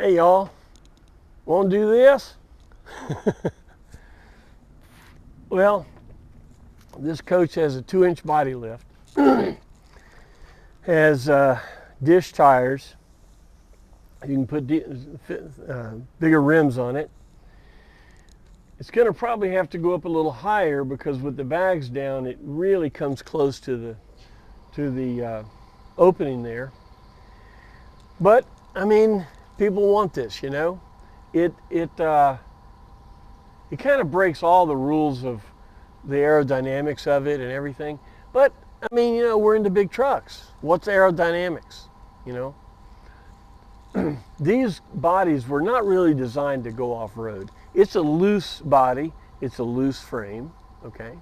Hey y'all, want to do this? Well, this coach has a 2-inch body lift, has dish tires. You can put bigger rims on it. It's going to probably have to go up a little higher because with the bags down, it really comes close to the opening there. But I mean, people want this, you know. It kind of breaks all the rules of the aerodynamics of it and everything. But I mean, you know, we're into big trucks. What's aerodynamics, you know? These bodies were not really designed to go off-road. It's a loose body, it's a loose frame, okay?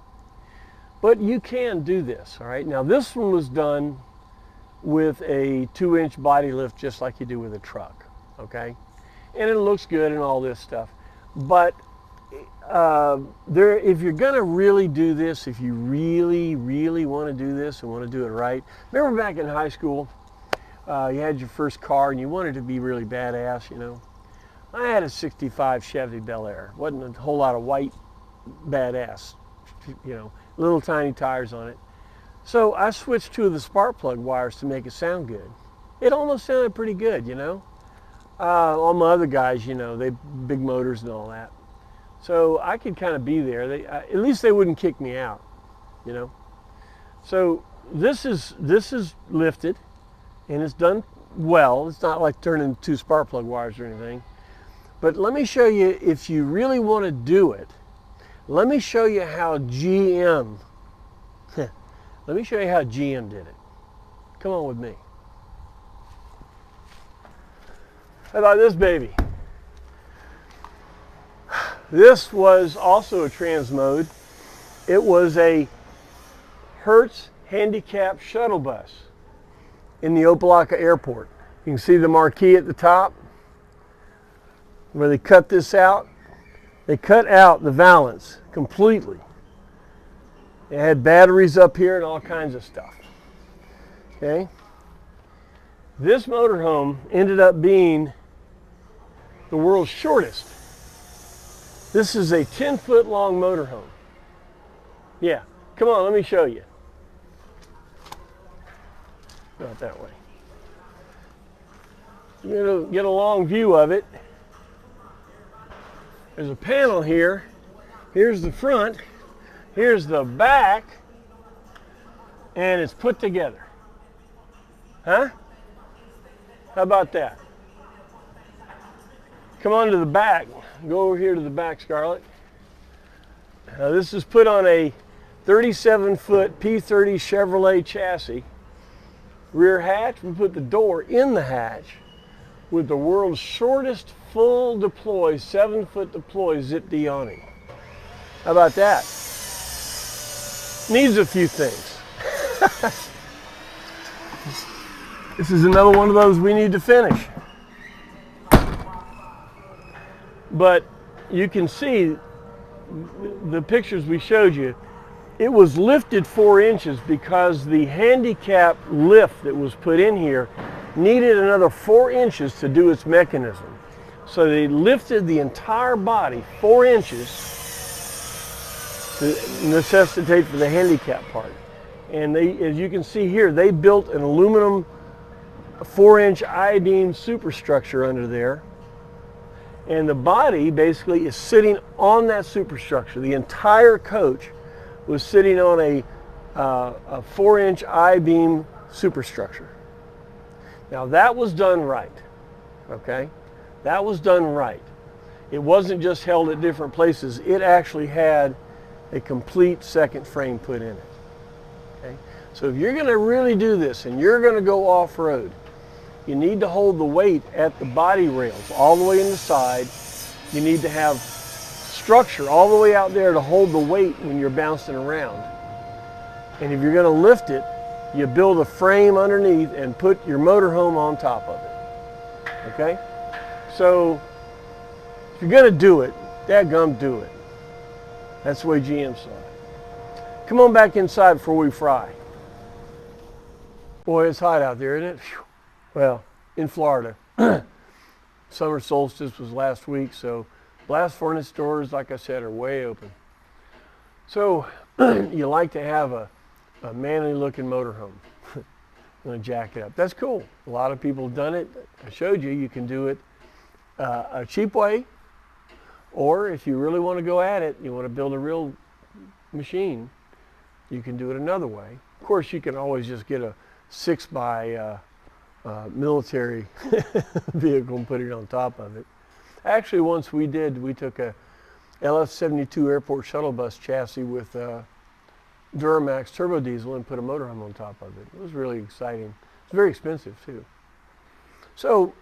But you can do this, all right? Now this one was done with a 2-inch body lift just like you do with a truck, okay? And it looks good and all this stuff. But if you're gonna really do this, if you really wanna do this and wanna do it right, remember back in high school, you had your first car and you wanted to be really badass, you know. I had a 65 Chevy Bel Air. Wasn't a whole lot of white badass, you know, little tiny tires on it. So I switched two of the spark plug wires to make it sound good. It almost sounded pretty good, you know. All my other guys, you know, they big motors and all that. So I could kind of be there. At least they wouldn't kick me out, you know. So this is lifted. And it's done well. It's not like turning two spark plug wires or anything. But let me show you, if you really want to do it, let me show you how GM, let me show you how GM did it. Come on with me. How about this baby? This was also a trans mode. It was a Hertz handicap shuttle bus in the Opelika Airport. You can see the marquee at the top where they cut this out. They cut out the valance completely. It had batteries up here and all kinds of stuff. Okay. This motorhome ended up being the world's shortest. This is a 10-foot long motorhome. Yeah, come on, let me show you. Not that way. You're going to get a long view of it. There's a panel here. Here's the front. Here's the back. And it's put together. Huh? How about that? Come on to the back. Go over here to the back, Scarlett. Now this is put on a 37-foot P30 Chevrolet chassis. Rear hatch, we put the door in the hatch with the world's shortest full deploy, 7-foot deploy zip-D awning. How about that? Needs a few things. This is another one of those we need to finish. But you can see the pictures we showed you. It was lifted 4 inches because the handicap lift that was put in here needed another 4 inches to do its mechanism. So they lifted the entire body 4 inches to necessitate for the handicap part. And they, as you can see here, they built an aluminum 4-inch I-beam superstructure under there. And the body basically is sitting on that superstructure. The entire coach was sitting on a 4-inch I-beam superstructure. Now that was done right, okay? That was done right. It wasn't just held at different places. It actually had a complete second frame put in it, okay? So if you're gonna really do this and you're gonna go off-road, you need to hold the weight at the body rails all the way in the side. You need to have structure all the way out there to hold the weight when you're bouncing around. And if you're going to lift it, you build a frame underneath and put your motorhome on top of it. Okay? So if you're going to do it, dadgum do it. That's the way GM saw it. Come on back inside before we fry. Boy, it's hot out there, isn't it? Whew. Well, in Florida. Summer solstice was last week, so blast furnace doors, like I said, are way open. So you like to have a manly looking motorhome. I'm going to jack it up. That's cool. A lot of people have done it. I showed you, you can do it a cheap way, or if you really want to go at it, you want to build a real machine, you can do it another way. Of course, you can always just get a 6x military vehicle and put it on top of it. Actually, once we took a LF-72 airport shuttle bus chassis with Duramax turbo diesel and put a motorhome on top of it. It was really exciting. It's very expensive too. So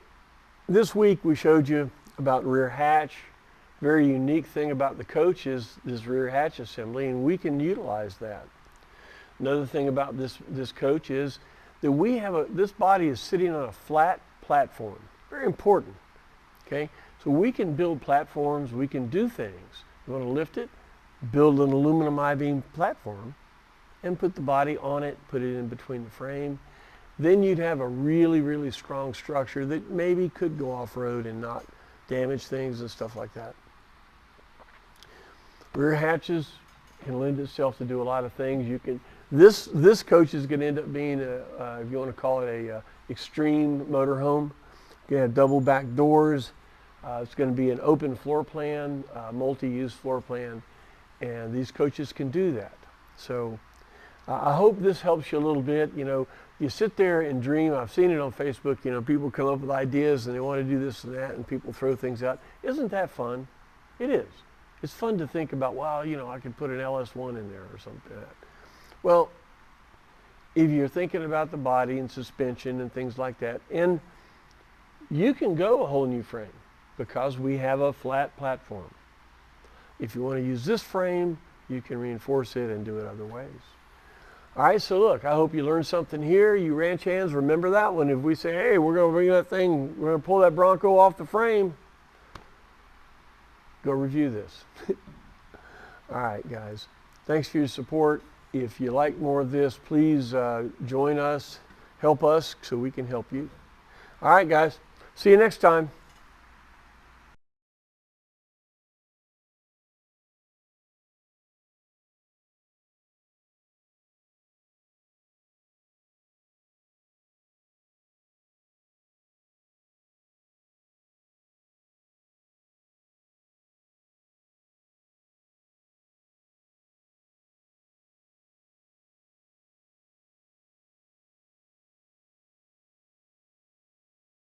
this week we showed you about rear hatch. Very unique thing about the coach is this rear hatch assembly, and we can utilize that. Another thing about this coach is that we have this body is sitting on a flat platform. Very important. Okay, so we can build platforms. We can do things. You want to lift it, build an aluminum I-beam platform, and put the body on it. Put it in between the frame. Then you'd have a really, really strong structure that maybe could go off-road and not damage things and stuff like that. Rear hatches can lend itself to do a lot of things. You can. This coach is going to end up being if you want to call it a extreme motorhome. You have double back doors. It's going to be an open floor plan, multi-use floor plan, and these coaches can do that. So I hope this helps you a little bit. You know, you sit there and dream. I've seen it on Facebook. You know, people come up with ideas and they want to do this and that, and people throw things out. Isn't that fun? It is. It's fun to think about, wow, you know, I could put an LS1 in there or something like that. Well, if you're thinking about the body and suspension and things like that, and you can go a whole new frame because we have a flat platform. If you want to use this frame, you can reinforce it and do it other ways. All right, so look, I hope you learned something here. You ranch hands, remember that one. If we say, hey, we're going to bring that thing, we're going to pull that Bronco off the frame, go review this. All right, guys, thanks for your support. If you like more of this, please join us, help us so we can help you. All right, guys, see you next time.